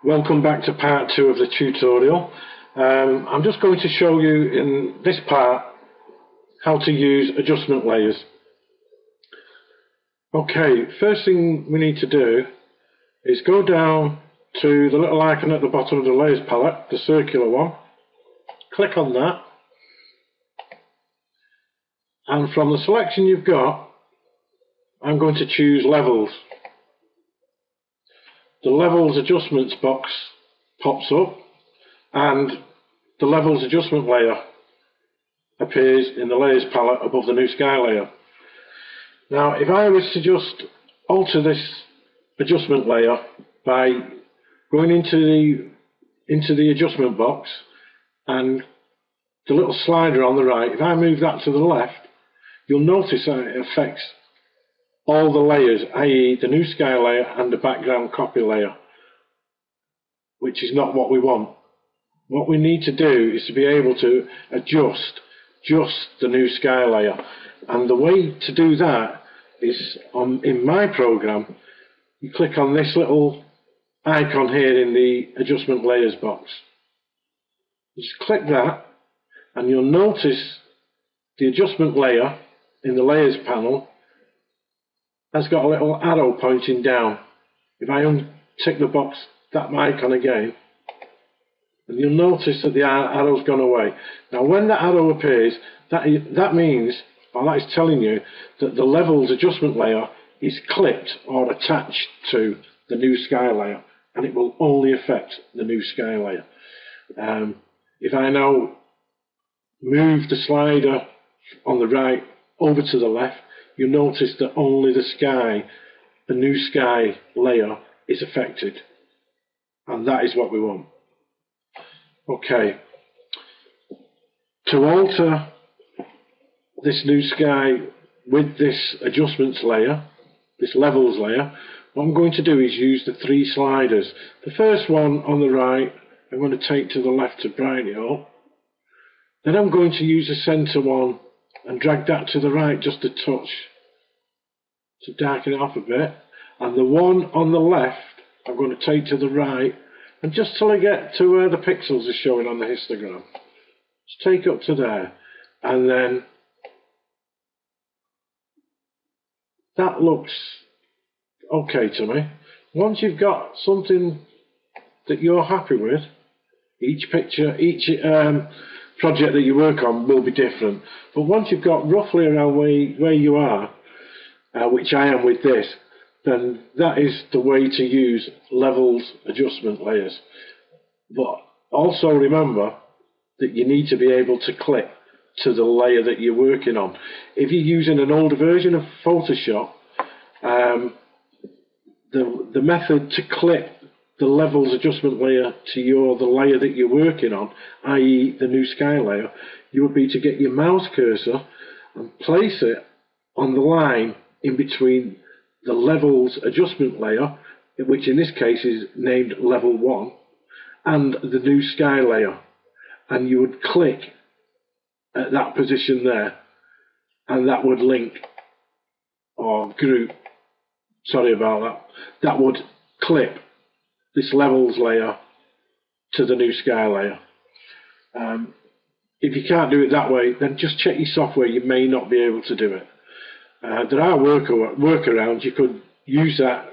Welcome back to part 2 of the tutorial. I'm just going to show you in this part how to use adjustment layers. Okay, first thing we need to do is go down to the little icon at the bottom of the layers palette, the circular one. Click on that, and from the selection you've got, I'm going to choose levels. The levels adjustments box pops up and the levels adjustment layer appears in the layers palette above the new sky layer. Now if I was to just alter this adjustment layer by going into the adjustment box and the little slider on the right, if I move that to the left, you'll notice that it affects all the layers, i.e. the new sky layer and the background copy layer, which is not what we want. What we need to do is to be able to adjust just the new sky layer, and the way to do that is in my program. You click on this little icon here in the adjustment layers box. Just click that and you'll notice the adjustment layer in the layers panel has got a little arrow pointing down. If I untick the box, that icon again, and you'll notice that the arrow's gone away. Now when that arrow appears, that means, or that is telling you, that the levels adjustment layer is clipped or attached to the new sky layer, and it will only affect the new sky layer. If I now move the slider on the right over to the left, you notice that only the new sky layer is affected, and that is what we want. Okay, to alter this new sky with this adjustments layer, this levels layer, what I'm going to do is use the 3 sliders. The first one on the right I'm going to take to the left to brighten it up. Then I'm going to use the centre one and drag that to the right just a touch to darken it off a bit, and the one on the left I'm going to take to the right, and just till I get to where the pixels are showing on the histogram, just take up to there, and then that looks okay to me. Once you've got something that you're happy with, each picture, each project that you work on will be different, but once you've got roughly around where you are, which I am with this, then that is the way to use levels adjustment layers. But also remember that you need to be able to click to the layer that you're working on. If you're using an older version of Photoshop, the method to clip the levels adjustment layer to the layer that you're working on, i.e. the new sky layer, you would be to get your mouse cursor and place it on the line in between the levels adjustment layer, which in this case is named level 1, and the new sky layer, and you would click at that position there, and that would link or group, sorry about that would clip this levels layer to the new sky layer. If you can't do it that way, then just check your software, you may not be able to do it. There are workarounds. You could use that,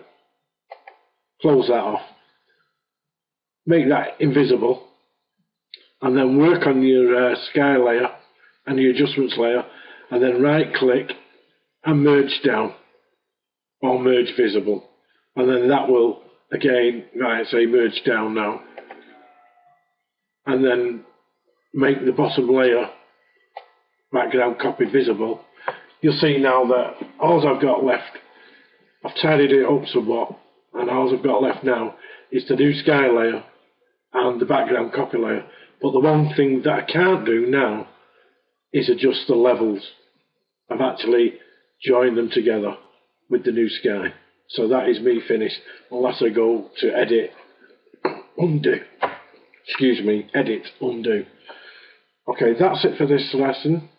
close that off, make that invisible, and then work on your sky layer and your adjustments layer, and then right click and merge down or merge visible, and then that will again, say merge down now, and then make the bottom layer background copy visible. You'll see now that all I've got left, I've tidied it up somewhat, and all I've got left now is the new sky layer and the background copy layer. But the one thing that I can't do now is adjust the levels. I've actually joined them together with the new sky. So that is me finished, unless I go to edit, undo. Excuse me, edit, undo. Okay, that's it for this lesson.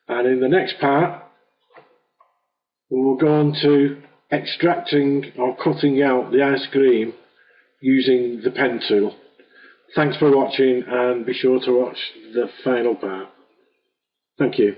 And in the next part, we will go on to extracting or cutting out the ice cream using the pen tool. Thanks for watching, and be sure to watch the final part. Thank you.